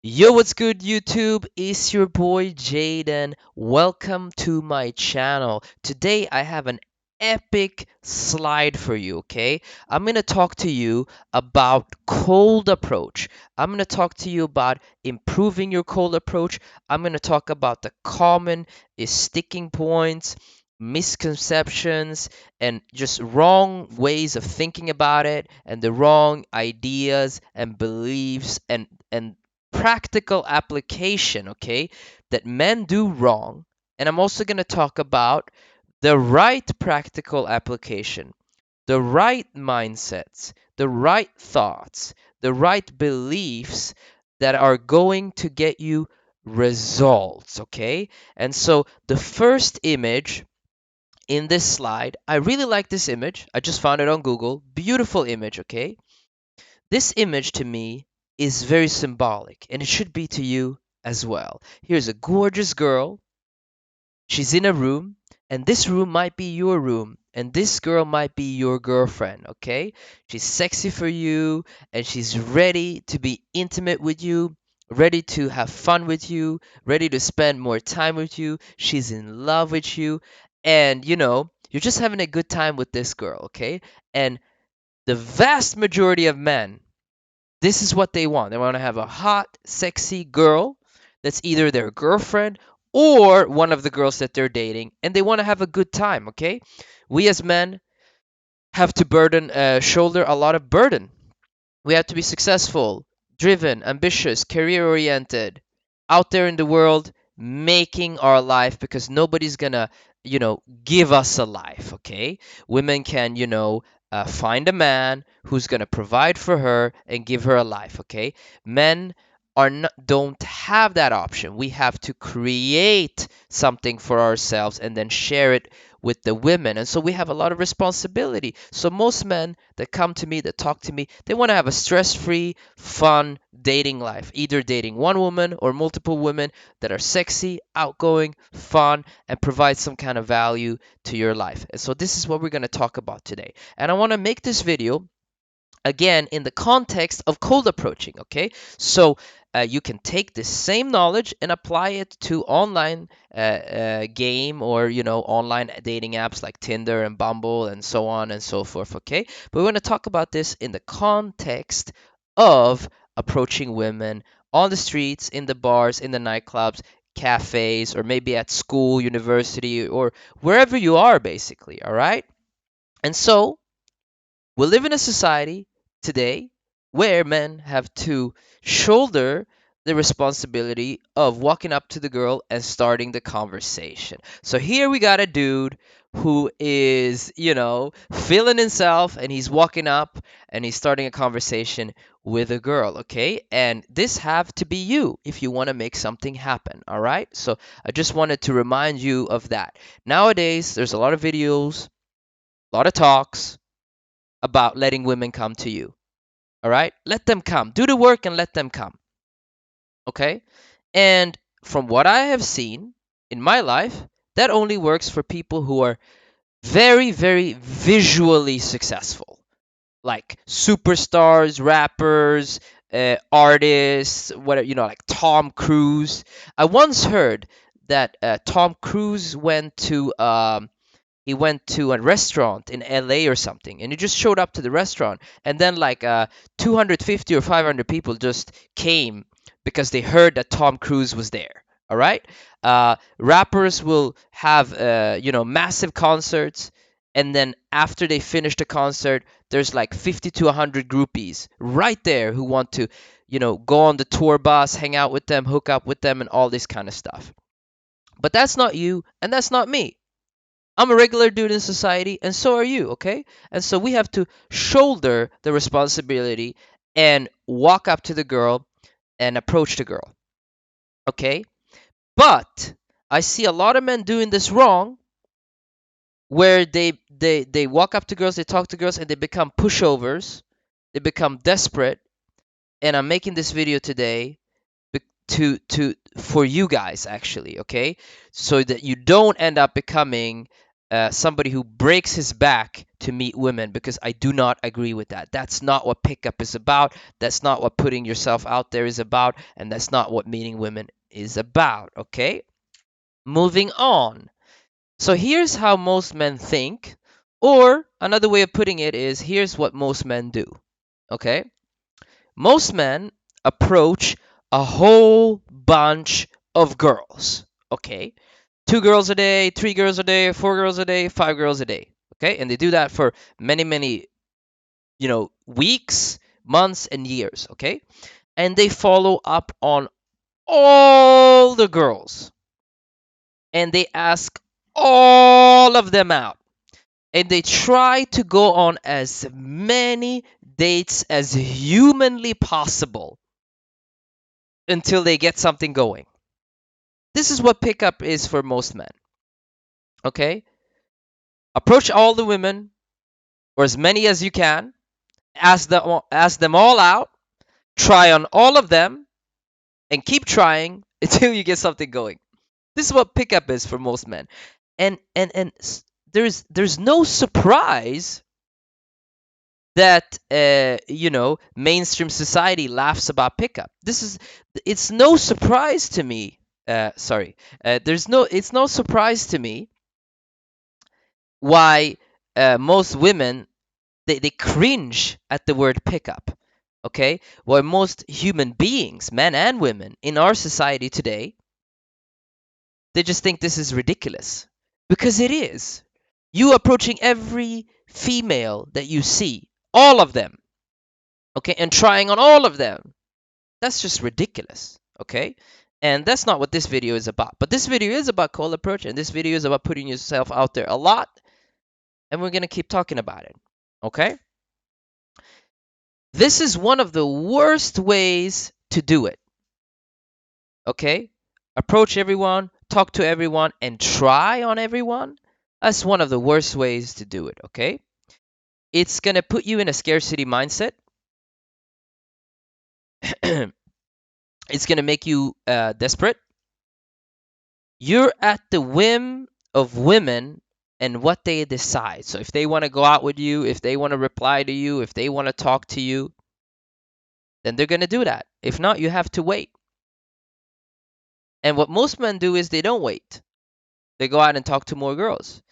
Yo, what's good, YouTube? It's your boy Jaden. Welcome to my channel. Today, I have an epic slide for you, okay? I'm going to talk to you about cold approach. I'm going to talk to you about improving your cold approach. I'm going to talk about the common sticking points, misconceptions, and just wrong ways of thinking about it, and the wrong ideas and beliefs and practical application, okay, that men do wrong. And I'm also going to talk about the right practical application, the right mindsets, the right thoughts, the right beliefs that are going to get you results, okay? And so the first image in this slide, I really like this image. I just found it on Google. Beautiful image, okay? This image to me is very symbolic, and it should be to you as well. Here's a gorgeous girl. She's in a room, and this room might be your room, and this girl might be your girlfriend, okay? She's sexy for you, and she's ready to be intimate with you, ready to have fun with you, ready to spend more time with you. She's in love with you, and you're just having a good time with this girl, okay? And the vast majority of men, this is what they want. They want to have a hot, sexy girl that's either their girlfriend or one of the girls that they're dating, and they want to have a good time, okay? We as men have to shoulder a lot of burden. We have to be successful, driven, ambitious, career oriented, out there in the world making our life because nobody's gonna, give us a life, okay? Women can, find a man who's gonna provide for her and give her a life, okay? Men don't have that option. We have to create something for ourselves and then share it with the women. And so we have a lot of responsibility. So most men that come to me, that talk to me, they want to have a stress-free, fun dating life, either dating one woman or multiple women that are sexy, outgoing, fun, and provide some kind of value to your life. And so this is what we're going to talk about today. And I want to make this video again in the context of cold approaching, okay? So you can take this same knowledge and apply it to online game, or online dating apps like Tinder and Bumble and so on and so forth, okay? But we're going to talk about this in the context of approaching women on the streets, in the bars, in the nightclubs, cafes, or maybe at school, university, or wherever you are, basically, all right? And so we live in a society today where men have to shoulder the responsibility of walking up to the girl and starting the conversation. So here we got a dude who is, feeling himself, and he's walking up and he's starting a conversation with a girl, okay? And this have to be you if you want to make something happen, all right? So I just wanted to remind you of that. Nowadays, there's a lot of videos, a lot of talks about letting women come to you. All right? Let them come. Do the work and let them come. Okay? And from what I have seen in my life, that only works for people who are very, very visually successful, like superstars, rappers, artists, whatever, like Tom Cruise. I once heard that Tom Cruise went to a restaurant in LA or something, and he just showed up to the restaurant, and then like 250 or 500 people just came because they heard that Tom Cruise was there. All right, rappers will have massive concerts, and then after they finish the concert, there's like 50 to 100 groupies right there who want to, go on the tour bus, hang out with them, hook up with them, and all this kind of stuff. But that's not you, and that's not me. I'm a regular dude in society, and so are you, okay? And so we have to shoulder the responsibility and walk up to the girl and approach the girl, okay? But I see a lot of men doing this wrong, where they walk up to girls, they talk to girls, and they become pushovers, they become desperate. And I'm making this video today to for you guys, actually, okay? So that you don't end up becoming somebody who breaks his back to meet women, because I do not agree with that. That's not what pickup is about. That's not what putting yourself out there is about. And that's not what meeting women is about. Okay? Moving on. So here's how most men think, or another way of putting it is here's what most men do. Okay? Most men approach a whole bunch of girls. Okay? Two girls a day, three girls a day, four girls a day, five girls a day. Okay? And they do that for many, many, weeks, months, and years. Okay? And they follow up on all the girls and they ask all of them out. And they try to go on as many dates as humanly possible until they get something going. This is what pickup is for most men. Okay? Approach all the women, or as many as you can, ask them all out, try on all of them, and keep trying until you get something going. This is what pickup is for most men. And there's no surprise that mainstream society laughs about pickup. It's no surprise to me. It's no surprise to me why most women they cringe at the word pickup. Okay, why most human beings, men and women, in our society today, they just think this is ridiculous, because it is. You approaching every female that you see, all of them, okay, and trying on all of them. That's just ridiculous, okay? And that's not what this video is about. But this video is about cold approach, and this video is about putting yourself out there a lot, and we're going to keep talking about it, okay? This is one of the worst ways to do it, okay? Approach everyone, talk to everyone, and try on everyone. That's one of the worst ways to do it, okay? It's going to put you in a scarcity mindset. It's going to make you desperate. You're at the whim of women and what they decide. So if they want to go out with you, if they want to reply to you, if they want to talk to you, then they're going to do that. If not, you have to wait. And what most men do is they don't wait. They go out and talk to more girls.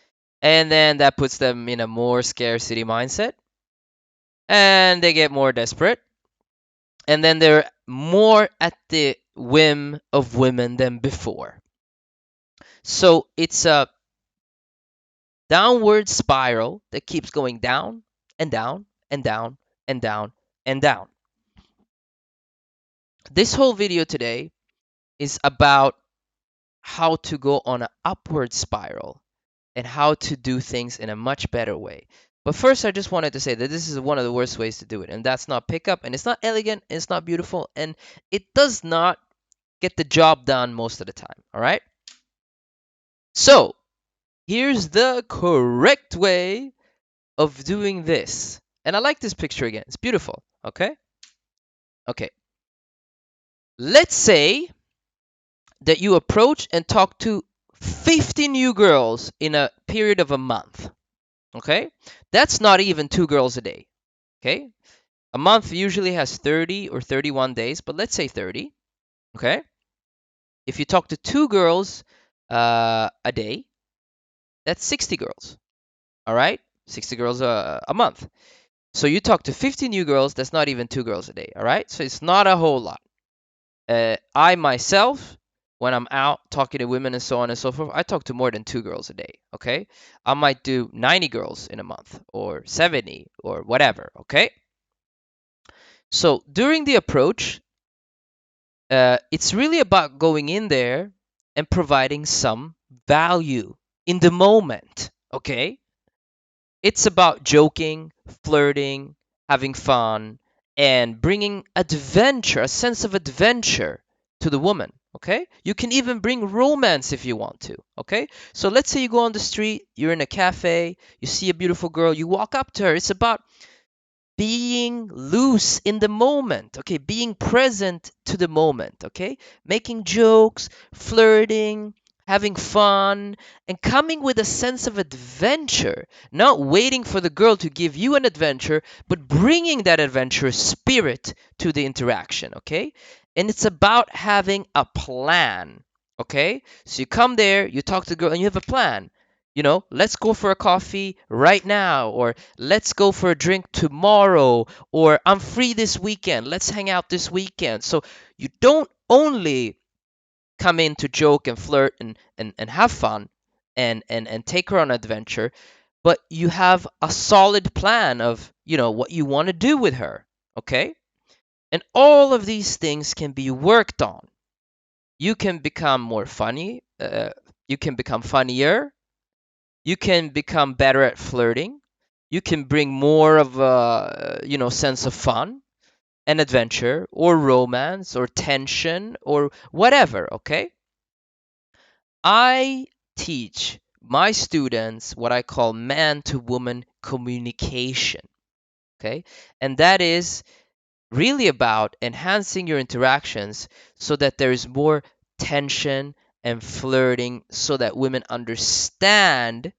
And then that puts them in a more scarcity mindset. And they get more desperate. And then they're more at the whim of women than before. So it's a downward spiral that keeps going down and down and down and down and down. This whole video today is about how to go on an upward spiral and how to do things in a much better way. But first, I just wanted to say that this is one of the worst ways to do it, and that's not pickup, and it's not elegant, and it's not beautiful, and it does not get the job done most of the time, all right? So, here's the correct way of doing this. And I like this picture again. It's beautiful, okay? Okay. Let's say that you approach and talk to 50 new girls in a period of a month. Okay? That's not even 2 girls a day. Okay? A month usually has 30 or 31 days, but let's say 30. Okay? If you talk to 2 girls a day, that's 60 girls. All right? 60 girls a month. So you talk to 50 new girls, that's not even 2 girls a day. All right? So it's not a whole lot. I myself, when I'm out talking to women and so on and so forth, I talk to more than 2 girls a day, okay? I might do 90 girls in a month or 70 or whatever, okay? So during the approach, it's really about going in there and providing some value in the moment, okay? It's about joking, flirting, having fun, and bringing adventure, a sense of adventure to the woman. Okay? You can even bring romance if you want to. Okay? So let's say you go on the street, you're in a cafe, you see a beautiful girl, you walk up to her. It's about being loose in the moment. Okay? Being present to the moment. Okay? Making jokes, flirting, having fun, and coming with a sense of adventure. Not waiting for the girl to give you an adventure, but bringing that adventurous spirit to the interaction, okay? And it's about having a plan, okay? So you come there, you talk to the girl, and you have a plan. Let's go for a coffee right now, or let's go for a drink tomorrow, or I'm free this weekend, let's hang out this weekend. So you don't only come in to joke and flirt and have fun and take her on an adventure, but you have a solid plan of, what you want to do with her, okay? And all of these things can be worked on. You can become more funny, you can become funnier, you can become better at flirting, you can bring more of a, sense of fun and adventure or romance or tension or whatever, okay? I teach my students what I call man to woman communication. Okay. And that is really about enhancing your interactions so that there is more tension and flirting, so that women understand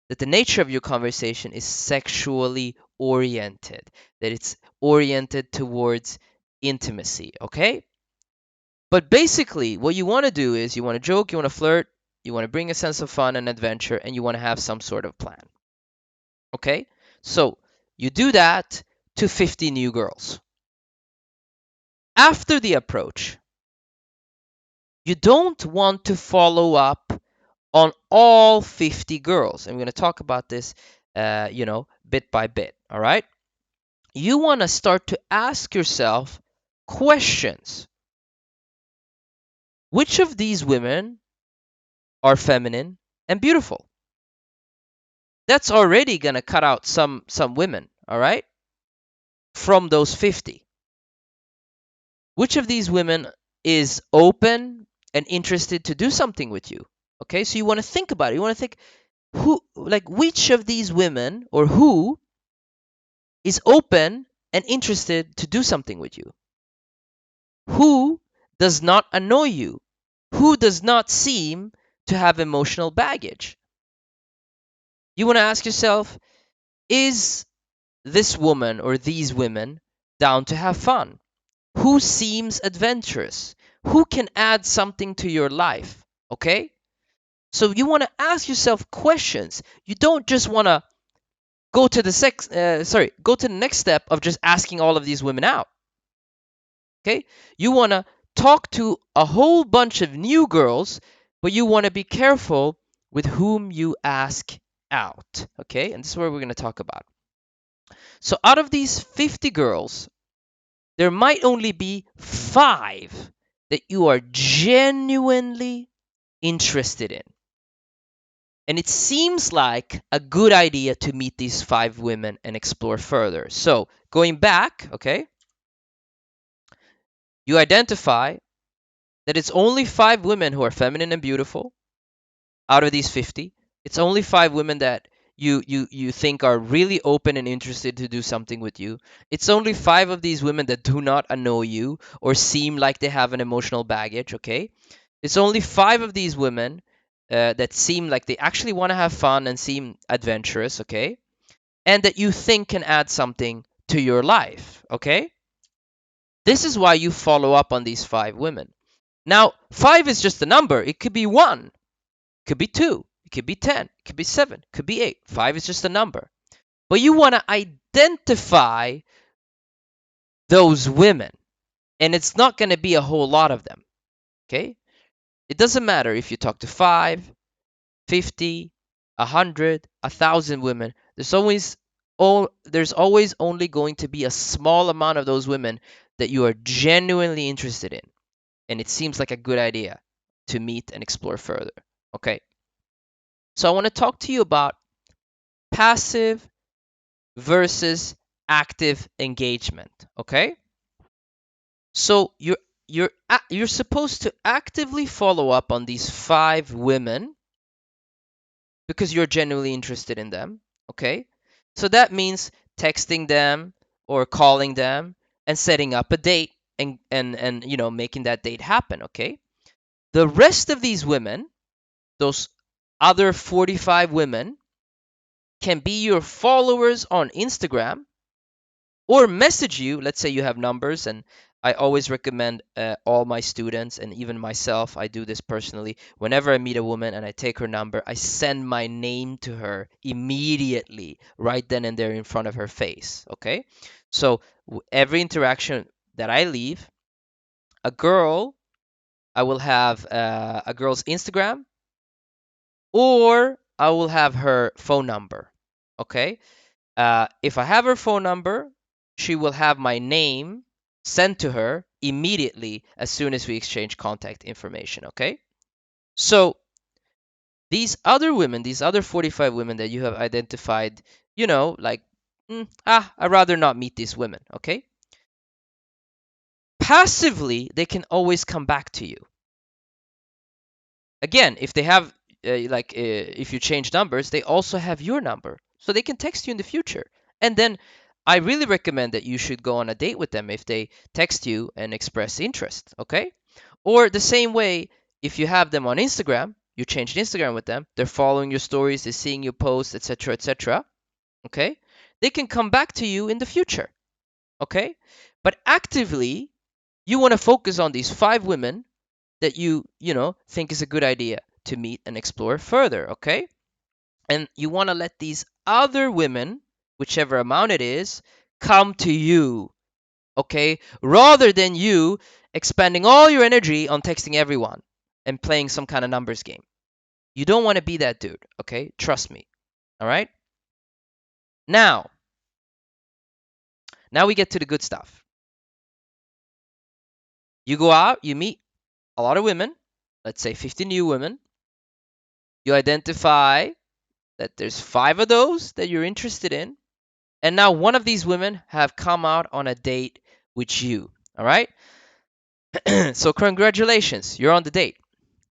that the nature of your conversation is sexually oriented, that it's oriented towards intimacy. Okay. But basically, what you want to do is you want to joke, you want to flirt, you want to bring a sense of fun and adventure, and you want to have some sort of plan. Okay? So you do that to 50 new girls. After the approach, you don't want to follow up on all 50 girls. And we're going to talk about this, bit by bit. All right? You want to start to ask yourself questions. Which of these women are feminine and beautiful? That's already going to cut out some women, all right, from those 50. Which of these women is open and interested to do something with you? Okay, so you want to think about it. You want to think, who, like, which of these women, or who is open and interested to do something with you? Who does not annoy you? Who does not seem to have emotional baggage? You want to ask yourself, is this woman or these women down to have fun? Who seems adventurous? Who can add something to your life? Okay? So you want to ask yourself questions. You don't just want to go to the next step of just asking all of these women out. Okay? You want to talk to a whole bunch of new girls, but you want to be careful with whom you ask out. Okay? And this is where we're going to talk about. So out of these 50 girls, there might only be 5 that you are genuinely interested in. And it seems like a good idea to meet these 5 women and explore further. So, going back, okay, you identify that it's only 5 women who are feminine and beautiful out of these 50. It's only 5 women that you think are really open and interested to do something with you. It's only 5 of these women that do not annoy you or seem like they have an emotional baggage, okay? It's only 5 of these women that seem like they actually want to have fun and seem adventurous, okay? And that you think can add something to your life, okay? This is why you follow up on these 5 women. Now, 5 is just a number. It could be 1, it could be 2, it could be 10, it could be 7, it could be 8. 5 is just a number. But you want to identify those women, and it's not going to be a whole lot of them, okay? It doesn't matter if you talk to 5, 50, 100, 1,000 women. There's always only going to be a small amount of those women that you are genuinely interested in, and it seems like a good idea to meet and explore further. Okay, so I want to talk to you about passive versus active engagement. Okay, so you're supposed to actively follow up on these 5 women because you're genuinely interested in them. Okay, so that means texting them or calling them and setting up a date and making that date happen. Okay, The rest of these women, those other 45 women, can be your followers on Instagram or message you. Let's say you have numbers, and I always recommend all my students and even myself, I do this personally. Whenever I meet a woman and I take her number, I send my name to her immediately, right then and there in front of her face. Okay, so every interaction that I leave, a girl, I will have a girl's Instagram, or I will have her phone number. Okay, if I have her phone number, she will have my name sent to her immediately as soon as we exchange contact information. Okay, so these other women, these other 45 women that you have identified, like, I'd rather not meet these women. Okay, passively, they can always come back to you. Again, if they have, if you change numbers, they also have your number. So they can text you in the future. And then I really recommend that you should go on a date with them if they text you and express interest. Okay. Or the same way, if you have them on Instagram, you changed Instagram with them, they're following your stories, they're seeing your posts, etc., etc. Okay. They can come back to you in the future. Okay. But actively, you want to focus on these 5 women that you think is a good idea to meet and explore further. Okay, and you want to let these other women, whichever amount it is, come to you. Okay, rather than you expending all your energy on texting everyone and playing some kind of numbers game. You don't want to be that dude. Okay, trust me. All right, now we get to the good stuff. You go out, you meet a lot of women, let's say 50 new women. You identify that there's 5 of those that you're interested in, and now one of these women have come out on a date with you. All right, so congratulations, you're on the date.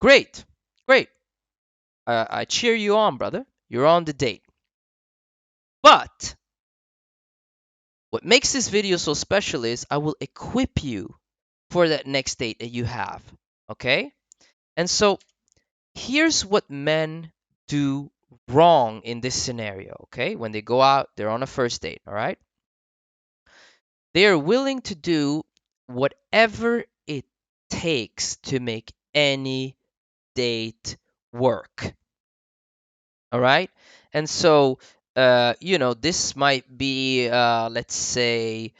Great, great. I cheer you on, brother. You're on the date. But what makes this video so special is I will equip you for that next date that you have. Okay, and so here's what men do wrong in this scenario. Okay, when they go out, they're on a first date. All right, they are willing to do whatever it takes to make any date work. All right. And so, this might be, let's say,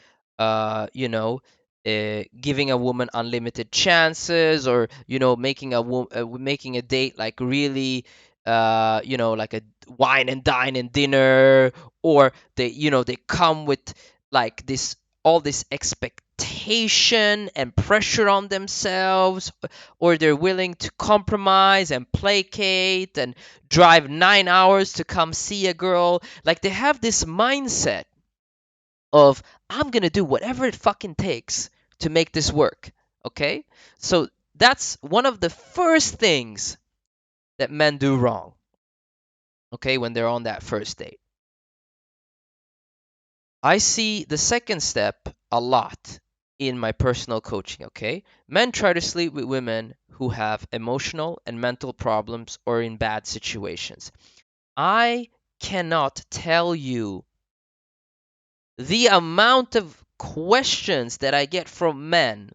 giving a woman unlimited chances, or making a date like really, like a wine and dine and dinner, or they come with like this all this expectation and pressure on themselves, or they're willing to compromise and placate and drive 9 hours to come see a girl. Like they have this mindset of, I'm gonna do whatever it fucking takes to make this work. Okay? So that's one of the first things that men do wrong. Okay, when they're on that first date. I see the second step a lot in my personal coaching, okay? Men try to sleep with women who have emotional and mental problems or in bad situations. I cannot tell you the amount of questions that I get from men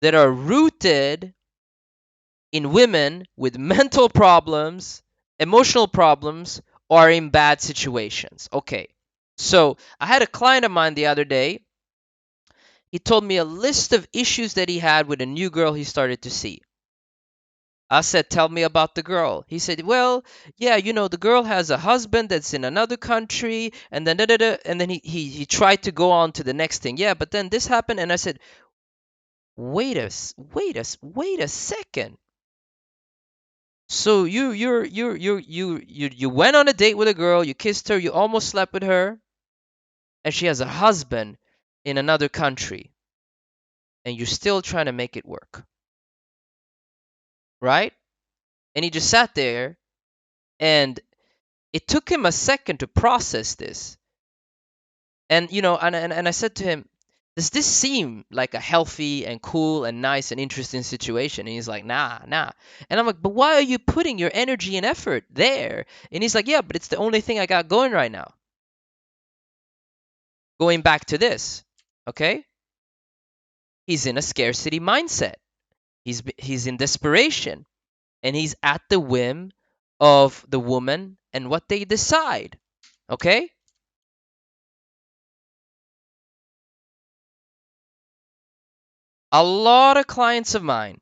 that are rooted in women with mental problems, emotional problems, or in bad situations. Okay, so I had a client of mine the other day. He told me a list of issues that he had with a new girl he started to see. I said, tell me about the girl. He said, well, yeah, the girl has a husband that's in another country, and then and then he tried to go on to the next thing. Yeah, but then this happened, and I said, wait a second. So you went on a date with a girl, you kissed her, you almost slept with her, and she has a husband in another country, and you're still trying to make it work, right? And he just sat there, and it took him a second to process this. And and I said to him, Does this seem like a healthy and cool and nice and interesting situation? And he's like, nah, nah. And I'm like, but why are you putting your energy and effort there? And he's like, yeah, but it's the only thing I got going right now. Going back to this, okay? He's in a scarcity mindset. He's in desperation, and he's at the whim of the woman and what they decide. Okay? A lot of clients of mine,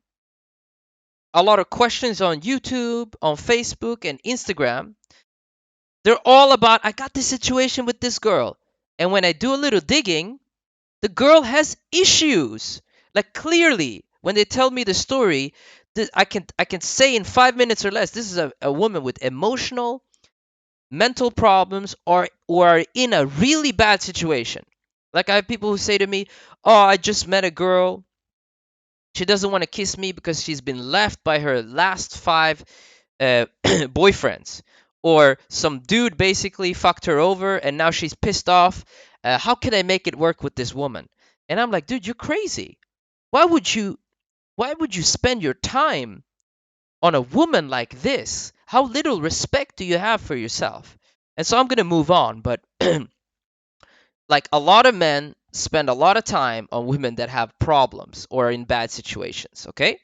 a lot of questions on YouTube, on Facebook, and Instagram, they're all about, I got this situation with this girl. And when I do a little digging, the girl has issues. Like clearly, when they tell me the story, I can say in 5 minutes or less, this is a woman with emotional, mental problems, or are in a really bad situation. Like I have people who say to me, "Oh, I just met a girl. She doesn't want to kiss me because she's been left by her last five boyfriends, or some dude basically fucked her over and now she's pissed off. How can I make it work with this woman?" And I'm like, dude, you're crazy. Why would you? Why would you spend your time on a woman like this? How little respect do you have for yourself? And so I'm gonna move on, but like a lot of men spend a lot of time on women that have problems or are in bad situations. Okay.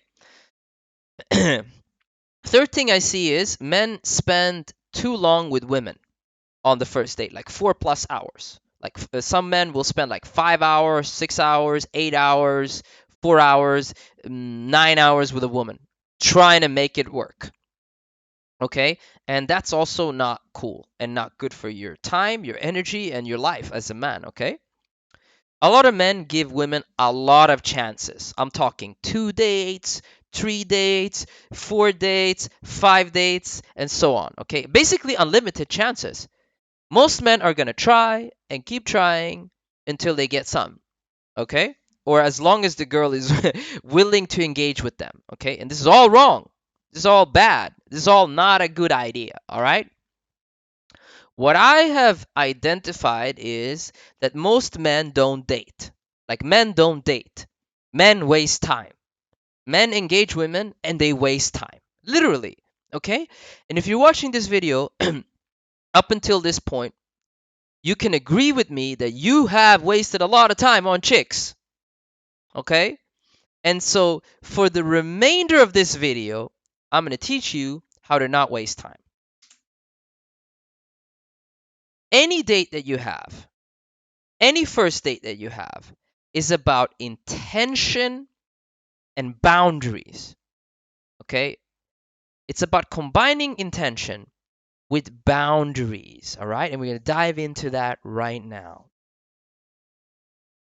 Third thing I see is men spend too long with women on the first date, like 4+ hours. Like some men will spend like 5 hours, 6 hours, 8 hours, 4 hours, 9 hours with a woman trying to make it work. Okay. And that's also not cool and not good for your time, your energy, and your life as a man. Okay. A lot of men give women a lot of chances. I'm talking 2 dates, 3 dates, 4 dates, 5 dates, and so on. Okay, basically unlimited chances. Most men are gonna try and keep trying until they get some. Okay, or as long as the girl is willing to engage with them. Okay, and this is all wrong. This is all bad. This is all not a good idea. All right. What I have identified is that most men don't date. Like, men don't date. Men waste time. Men engage women and they waste time. Literally. Okay? And if you're watching this video up until this point, you can agree with me that you have wasted a lot of time on chicks. Okay? And so for the remainder of this video, I'm going to teach you how to not waste time. Any date that you have, any first date that you have, is about intention and boundaries. Okay? It's about combining intention with boundaries. All right? And we're going to dive into that right now.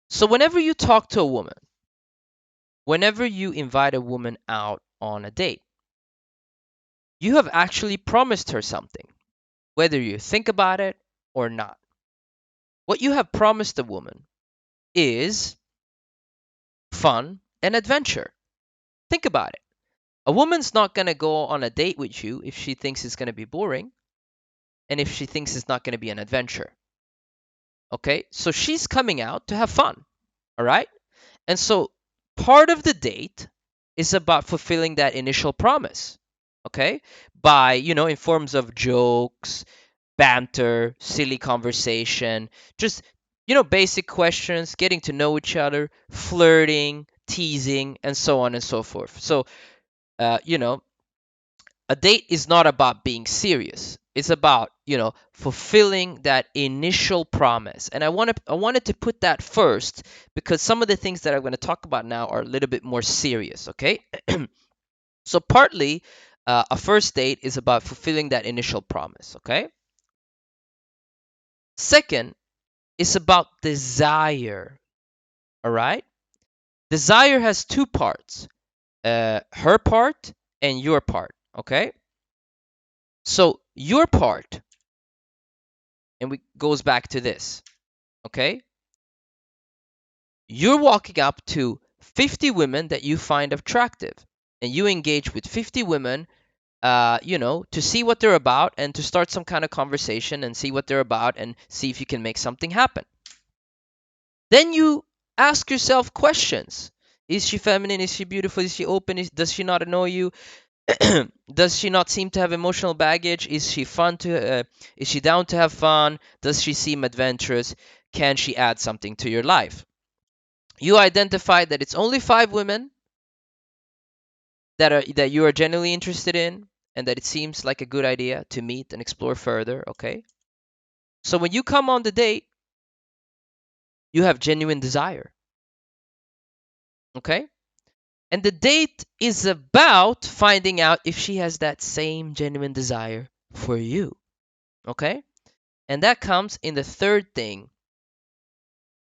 So, whenever you talk to a woman, whenever you invite a woman out on a date, you have actually promised her something, whether you think about it or not. What you have promised a woman is fun and adventure. Think about it. A woman's not going to go on a date with you if she thinks it's going to be boring and if she thinks it's not going to be an adventure. Okay? So she's coming out to have fun. All right? And so part of the date is about fulfilling that initial promise. Okay? By, in forms of jokes, banter, silly conversation, just, basic questions, getting to know each other, flirting, teasing, and so on and so forth. So, uh, you know, a date is not about being serious. It's about, fulfilling that initial promise. And I wanted to put that first because some of the things that I'm going to talk about now are a little bit more serious, okay? So partly a first date is about fulfilling that initial promise, okay? Second is about desire, all right? Desire has two parts, her part and your part, okay? So your part, and we goes back to this, okay? You're walking up to 50 women that you find attractive, and you engage with 50 women, to see what they're about and to start some kind of conversation and see what they're about and see if you can make something happen. Then you ask yourself questions. Is she feminine? Is she beautiful? Is she open? Does she not annoy you? Does she not seem to have emotional baggage? Is she fun to? Is she down to have fun? Does she seem adventurous? Can she add something to your life? You identify that it's only 5 women that you are genuinely interested in, and that it seems like a good idea to meet and explore further. Okay. So when you come on the date, you have genuine desire. Okay. And the date is about finding out if she has that same genuine desire for you. Okay. And that comes in the third thing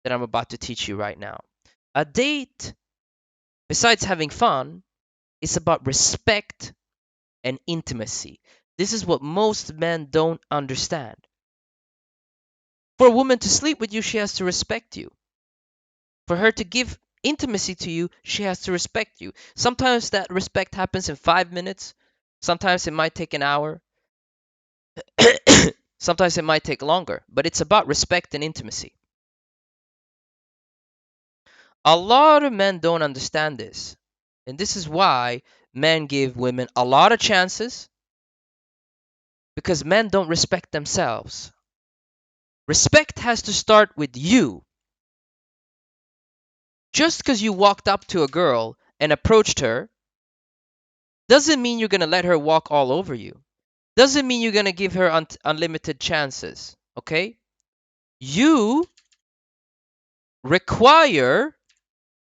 that I'm about to teach you right now. A date, besides having fun, is about respect and intimacy. This is what most men don't understand. For a woman to sleep with you, she has to respect you. For her to give intimacy to you, she has to respect you. Sometimes that respect happens in 5 minutes. Sometimes it might take an hour. Sometimes it might take longer. But it's about respect and intimacy. A lot of men don't understand this. And this is why men give women a lot of chances, because men don't respect themselves. Respect has to start with you. Just because you walked up to a girl and approached her doesn't mean you're going to let her walk all over you. Doesn't mean you're going to give her unlimited chances. Okay? You require,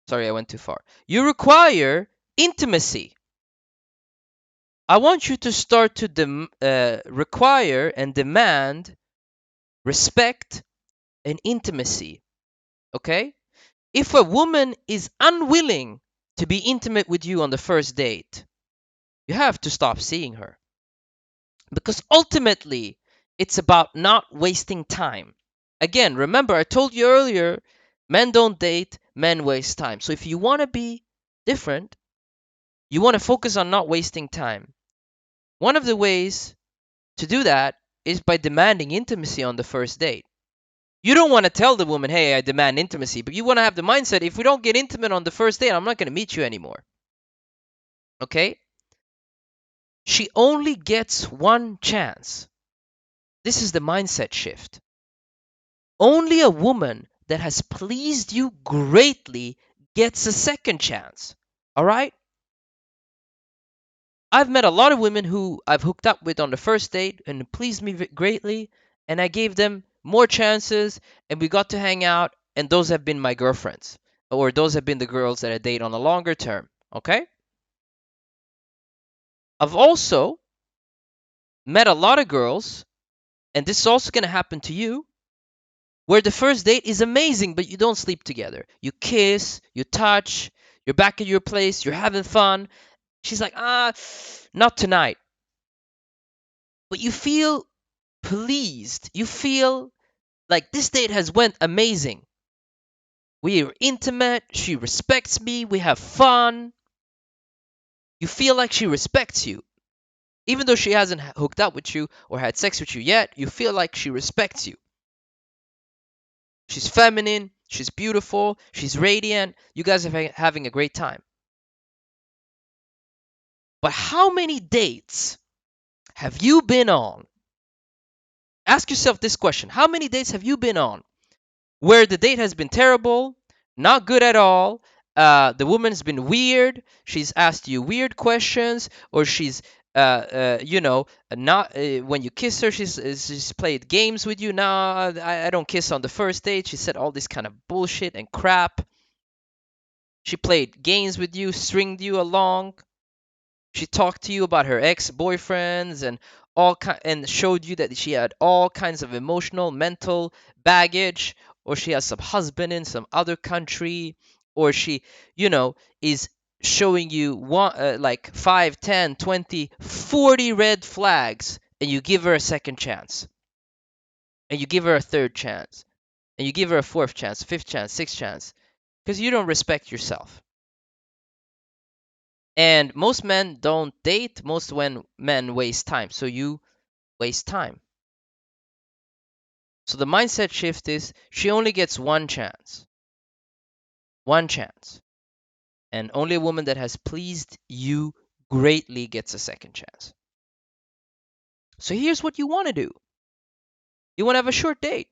sorry, I went too far. You require intimacy. I want you to start to require and demand respect and intimacy. Okay? If a woman is unwilling to be intimate with you on the first date, you have to stop seeing her. Because ultimately, it's about not wasting time. Again, remember, I told you earlier, men don't date, men waste time. So if you want to be different, you want to focus on not wasting time. One of the ways to do that is by demanding intimacy on the first date. You don't want to tell the woman, hey, I demand intimacy, but you want to have the mindset, if we don't get intimate on the first date, I'm not going to meet you anymore. Okay? She only gets one chance. This is the mindset shift. Only a woman that has pleased you greatly gets a second chance. All right? I've met a lot of women who I've hooked up with on the first date and pleased me greatly, and I gave them more chances, and we got to hang out, and those have been my girlfriends, or those have been the girls that I date on a longer term. Okay? I've also met a lot of girls, and this is also going to happen to you, where the first date is amazing, but you don't sleep together. You kiss, you touch, you're back at your place, you're having fun. She's like, not tonight. But you feel pleased. You feel like this date has went amazing. We are intimate, she respects me, we have fun. You feel like she respects you. Even though she hasn't hooked up with you or had sex with you yet, you feel like she respects you. She's feminine, she's beautiful, she's radiant. You guys are having a great time. But how many dates have you been on? Ask yourself this question. How many dates have you been on where the date has been terrible, not good at all? The woman's been weird. She's asked you weird questions, or she's, not when you kiss her, she's played games with you. Nah, I don't kiss on the first date. She said all this kind of bullshit and crap. She played games with you, stringed you along. She talked to you about her ex-boyfriends and and showed you that she had all kinds of emotional, mental baggage, or she has some husband in some other country, or she, is showing you like 5, 10, 20, 40 red flags, and you give her a second chance, and you give her a third chance, and you give her a fourth chance, fifth chance, sixth chance, because you don't respect yourself. And most men don't date, most when men waste time. So you waste time. So the mindset shift is she only gets one chance. One chance. And only a woman that has pleased you greatly gets a second chance. So here's what you want to do. You want to have a short date,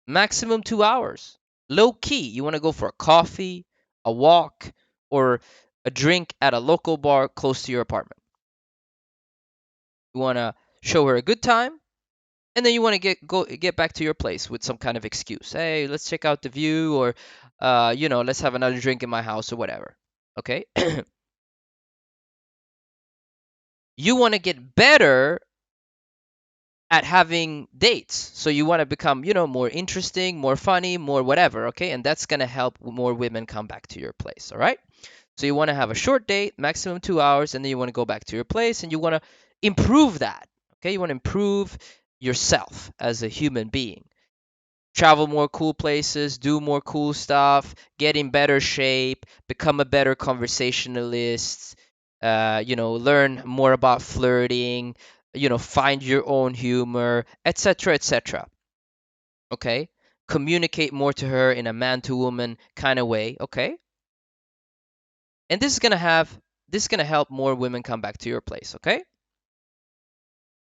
maximum 2 hours. Low key, you want to go for a coffee, a walk, or a drink at a local bar close to your apartment. You want to show her a good time, and then you want to get back to your place with some kind of excuse. Hey, let's check out the view, or let's have another drink in my house or whatever. Okay? You want to get better at having dates. So you want to become, more interesting, more funny, more whatever, okay? And that's going to help more women come back to your place, all right? So you want to have a short date, maximum 2 hours, and then you want to go back to your place and you want to improve that, okay? You want to improve yourself as a human being. Travel more cool places, do more cool stuff, get in better shape, become a better conversationalist, learn more about flirting, find your own humor, etc., etc. Okay? Communicate more to her in a man to woman kind of way, okay? And this is going to help more women come back to your place, okay?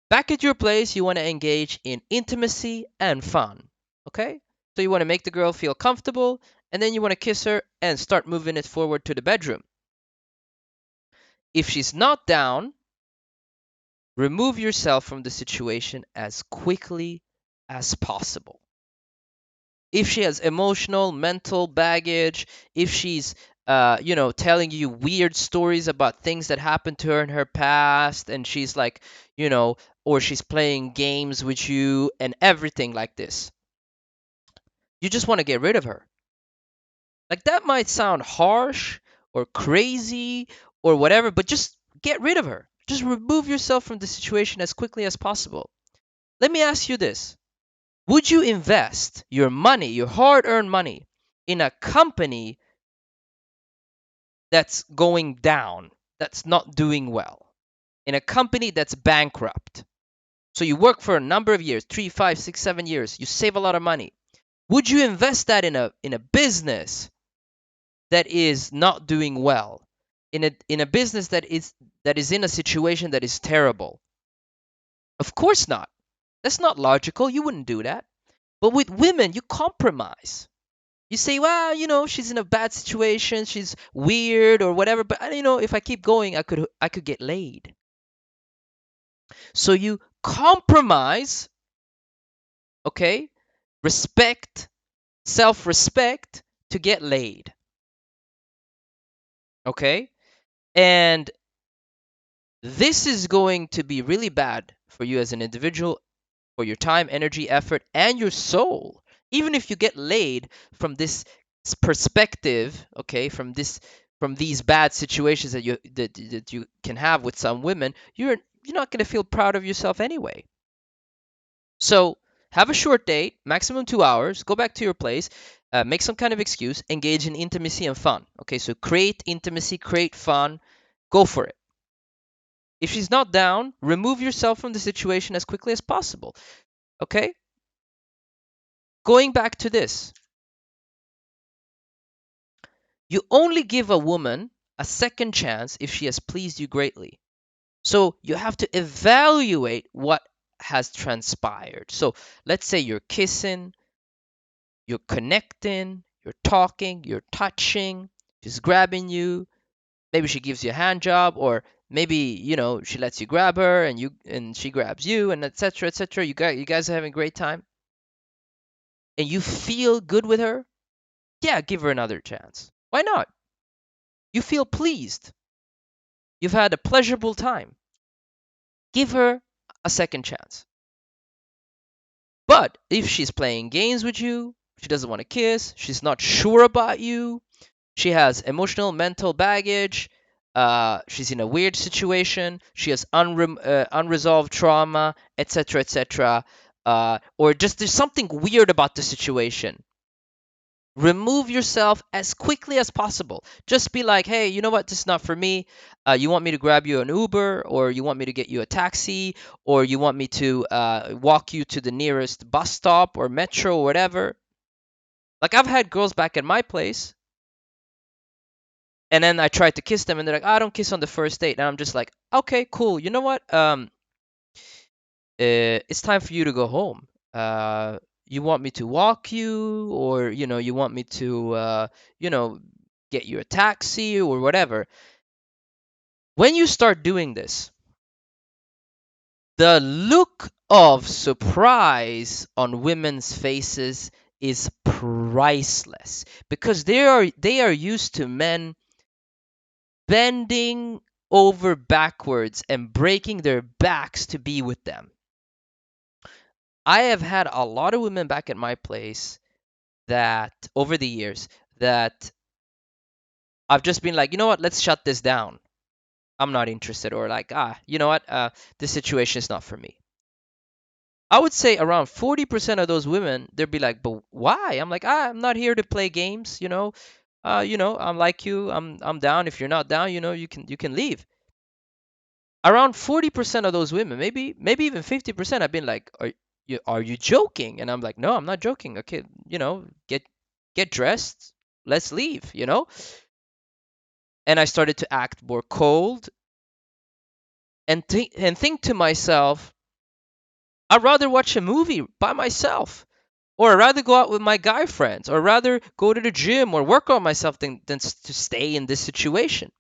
Back at your place, you want to engage in intimacy and fun, okay? So you want to make the girl feel comfortable, and then you want to kiss her and start moving it forward to the bedroom. If she's not down, remove yourself from the situation as quickly as possible. If she has emotional, mental baggage, if she's telling you weird stories about things that happened to her in her past, and she's like, or she's playing games with you and everything like this, you just want to get rid of her. Like, that might sound harsh or crazy or whatever, but just get rid of her. Just remove yourself from the situation as quickly as possible. Let me ask you this. Would you invest your money, your hard earned money, in a company that's going down, that's not doing well, in a company that's bankrupt? So you work for a number of years, 3, 5, 6, 7 years, you save a lot of money. Would you invest that in a business that is not doing well, in a business that is in a situation that is terrible? Of course not. That's not logical. You wouldn't do that. But with women, you compromise. You say, well, she's in a bad situation, she's weird or whatever, but if I keep going, I could get laid. So you compromise, okay? Respect, self-respect to get laid. Okay? And this is going to be really bad for you as an individual, for your time, energy, effort, and your soul. Even if you get laid from this perspective, okay, from these bad situations that you can have with some women, you're not going to feel proud of yourself anyway. So have a short date, maximum 2 hours, go back to your place, make some kind of excuse, engage in intimacy and fun. Okay, so create intimacy, create fun, go for it. If she's not down, remove yourself from the situation as quickly as possible. Okay? Going back to this, you only give a woman a second chance if she has pleased you greatly. So you have to evaluate what has transpired. So let's say you're kissing, you're connecting, you're talking, you're touching, she's grabbing you, maybe she gives you a hand job, or maybe she lets you grab her and she grabs you, and etc., etc. You guys are having a great time and you feel good with her. Yeah, give her another chance. Why not? You feel pleased, you've had a pleasurable time. Give her a second chance. But if she's playing games with you, she doesn't want to kiss, she's not sure about you, she has emotional, mental baggage, she's in a weird situation, she has unresolved trauma, etc., etc., or just there's something weird about the situation, remove yourself as quickly as possible. Just be like, hey, you know what? This is not for me. You want me to grab you an Uber, or you want me to get you a taxi, or you want me to walk you to the nearest bus stop or metro or whatever. Like, I've had girls back at my place. And then I tried to kiss them, and they're like, I don't kiss on the first date. And I'm just like, okay, cool. You know what? It's time for you to go home. You want me to walk you, or you want me to, you know, get you a taxi or whatever. When you start doing this, the look of surprise on women's faces is priceless because they are used to men bending over backwards and breaking their backs to be with them. I have had a lot of women back at my place that over the years that I've just been like, you know what, let's shut this down. I'm not interested, or like, you know what, this situation is not for me. I would say around 40% of those women, they'd be like, but why? I'm like, I'm not here to play games, I'm like you, I'm down. If you're not down, you can leave. Around 40% of those women, maybe even 50%, have been like, are you joking? And I'm like, no, I'm not joking. Okay, get dressed, let's leave. And I started to act more cold and think to myself, I'd rather watch a movie by myself, or I'd rather go out with my guy friends, or rather go to the gym or work on myself than to stay in this situation.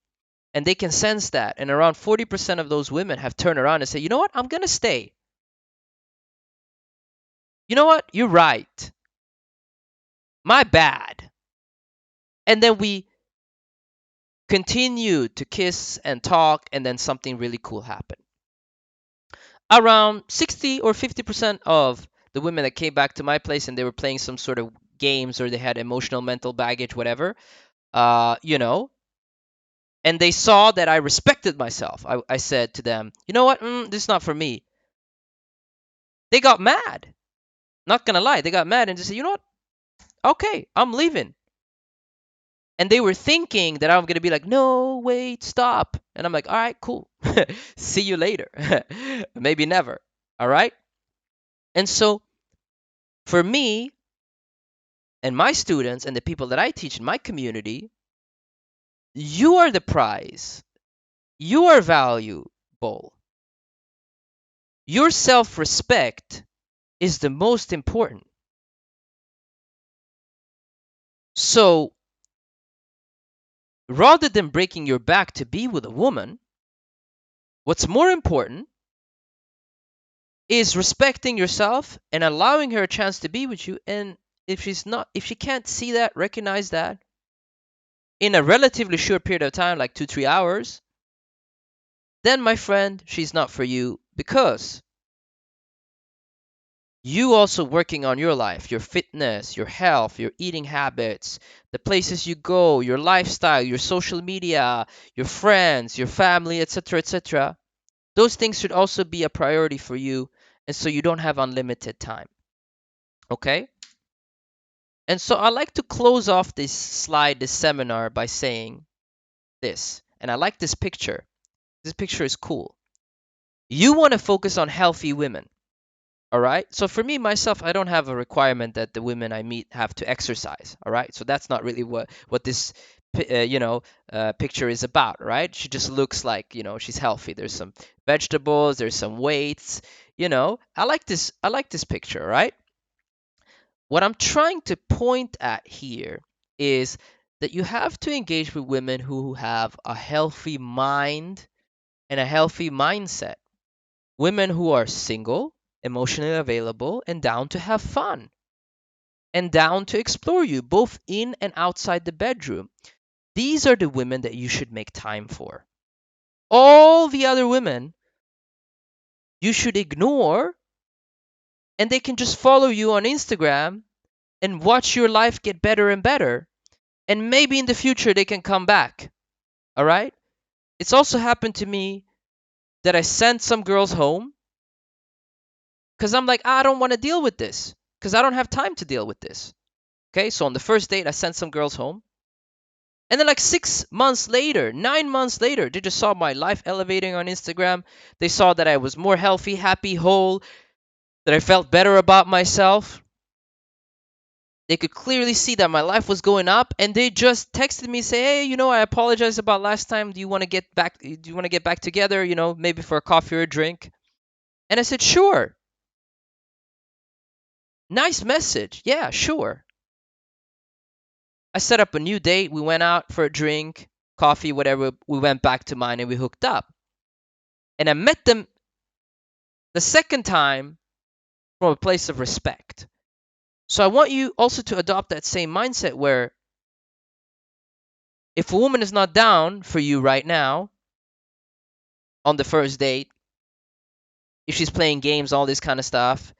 And they can sense that. And around 40% of those women have turned around and say, you know what, I'm gonna stay. You know what, you're right. My bad. And then we continue to kiss and talk, and then something really cool happened. Around 60 or 50% of the women that came back to my place and they were playing some sort of games, or they had emotional mental baggage, whatever, uh, you know, and they saw that I respected myself. I said to them, you know what, this is not for me. They got mad. Not gonna lie, they got mad and just said, you know what, okay, I'm leaving. And they were thinking that I'm gonna be like, no, wait, stop. And I'm like, all right, cool. See you later. Maybe never. All right. And so for me and my students and the people that I teach in my community, you are the prize. You are valuable. Your self respect is the most important. So rather than breaking your back to be with a woman, what's more important is respecting yourself and allowing her a chance to be with you. And if she can't see that, recognize that in a relatively short period of time, like 2 3 hours, then my friend, she's not for you, because you also working on your life, your fitness, your health, your eating habits, the places you go, your lifestyle, your social media, your friends, your family, etc., etc. Those things should also be a priority for you, and so you don't have unlimited time. Okay? And so I like to close off this slide, this seminar, by saying this. And I like this picture. This picture is cool. You want to focus on healthy women. All right. So for me, myself, I don't have a requirement that the women I meet have to exercise. All right. So that's not really what this picture is about, right? She just looks like, she's healthy. There's some vegetables, there's some weights. I like this picture, right? What I'm trying to point at here is that you have to engage with women who have a healthy mind and a healthy mindset. Women who are single, emotionally available, and down to have fun and down to explore you both in and outside the bedroom. These are the women that you should make time for. All the other women you should ignore, and they can just follow you on Instagram and watch your life get better and better. And maybe in the future they can come back. All right? It's also happened to me that I sent some girls home because I'm like, I don't want to deal with this because I don't have time to deal with this. Okay, so on the first date, I sent some girls home. And then, like 6 months later, 9 months later, they just saw my life elevating on Instagram. They saw that I was more healthy, happy, whole, that I felt better about myself. They could clearly see that my life was going up, and they just texted me, say, "Hey, I apologize about last time. Do you want to get back? Do you want to get back together? Maybe for a coffee or a drink?" And I said, "Sure." Nice message. Yeah, sure. I set up a new date. We went out for a drink, coffee, whatever. We went back to mine and we hooked up. And I met them the second time from a place of respect. So I want you also to adopt that same mindset where if a woman is not down for you right now on the first date, if she's playing games, all this kind of stuff,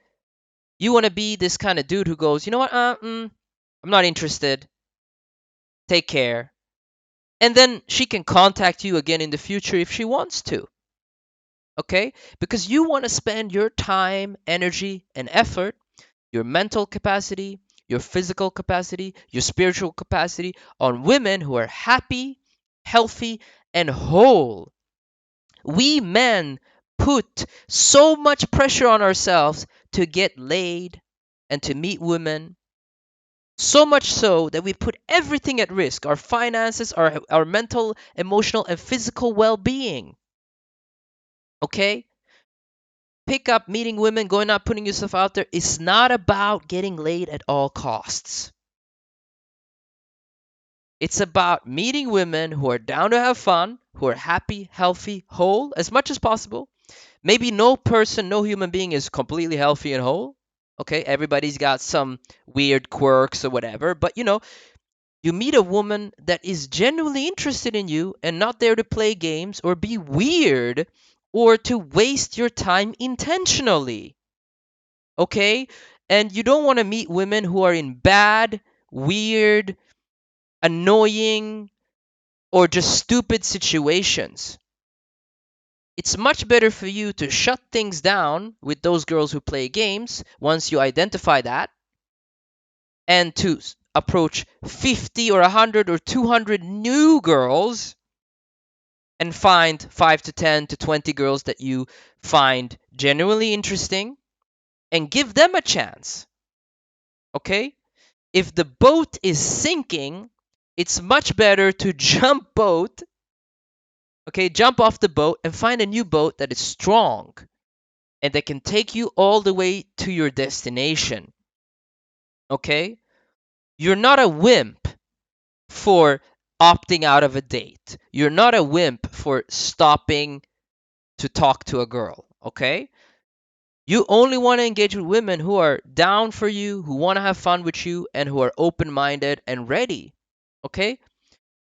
you want to be this kind of dude who goes, "You know what? I'm not interested. Take care." And then she can contact you again in the future if she wants to. Okay? Because you want to spend your time, energy, and effort, your mental capacity, your physical capacity, your spiritual capacity on women who are happy, healthy, and whole. We men put so much pressure on ourselves to get laid and to meet women. So much so that we put everything at risk, our finances, our mental, emotional, and physical well being. Okay? Pick up, meeting women, going out, putting yourself out there. It's not about getting laid at all costs. It's about meeting women who are down to have fun, who are happy, healthy, whole as much as possible. Maybe no person, no human being is completely healthy and whole. Okay, everybody's got some weird quirks or whatever, but you meet a woman that is genuinely interested in you and not there to play games or be weird or to waste your time intentionally. Okay? And you don't want to meet women who are in bad, weird, annoying, or just stupid situations. It's much better for you to shut things down with those girls who play games once you identify that and to approach 50 or 100 or 200 new girls and find 5 to 10 to 20 girls that you find genuinely interesting and give them a chance. Okay? If the boat is sinking, it's much better to jump boat, okay, jump off the boat and find a new boat that is strong and that can take you all the way to your destination. Okay? You're not a wimp for opting out of a date. You're not a wimp for stopping to talk to a girl. Okay? You only want to engage with women who are down for you, who want to have fun with you, and who are open minded and ready. Okay?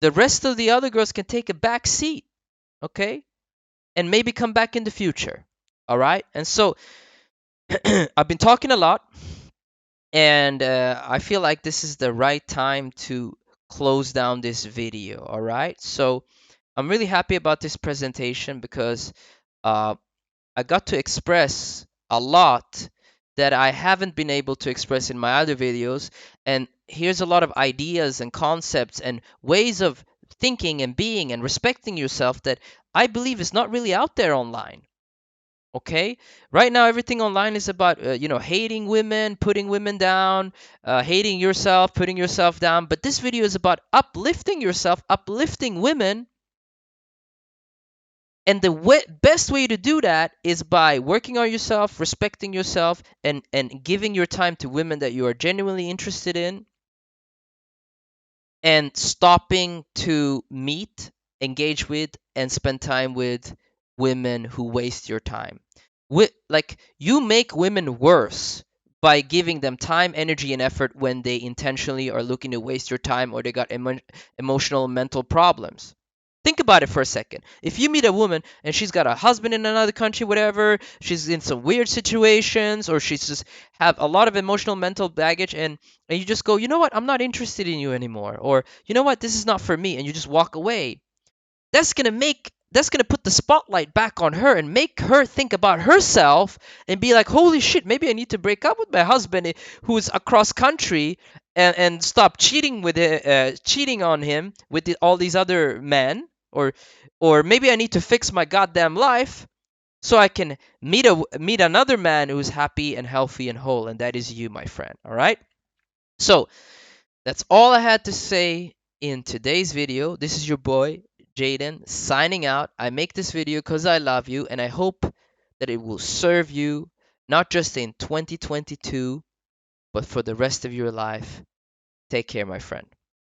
The rest of the other girls can take a back seat. Okay? And maybe come back in the future. All right? And so I've been talking a lot, and I feel like this is the right time to close down this video. All right? So I'm really happy about this presentation because uh, I got to express a lot that I haven't been able to express in my other videos. And here's a lot of ideas and concepts and ways of thinking and being and respecting yourself that I believe is not really out there online. Okay, right now everything online is about hating women, putting women down, hating yourself, putting yourself down. But this video is about uplifting yourself, uplifting women, and the best way to do that is by working on yourself, respecting yourself, and giving your time to women that you are genuinely interested in, and stopping to meet, engage with, and spend time with women who waste your time. Like, you make women worse by giving them time, energy, and effort when they intentionally are looking to waste your time or they got emotional mental problems. Think about it for a second. If you meet a woman and she's got a husband in another country, whatever, she's in some weird situations, or she's just have a lot of emotional mental baggage, and you just go, "You know what? I'm not interested in you anymore," or "You know what? This is not for me," and you just walk away. That's gonna put the spotlight back on her and make her think about herself and be like, "Holy shit, maybe I need to break up with my husband who's across country and stop cheating on him with all these other men, or maybe I need to fix my goddamn life so I can meet another man who's happy and healthy and whole, and that is you, my friend." All right? So that's all I had to say in today's video. This is your boy Jaden signing out. I make this video because I love you, and I hope that it will serve you not just in 2022 but for the rest of your life. Take care, my friend.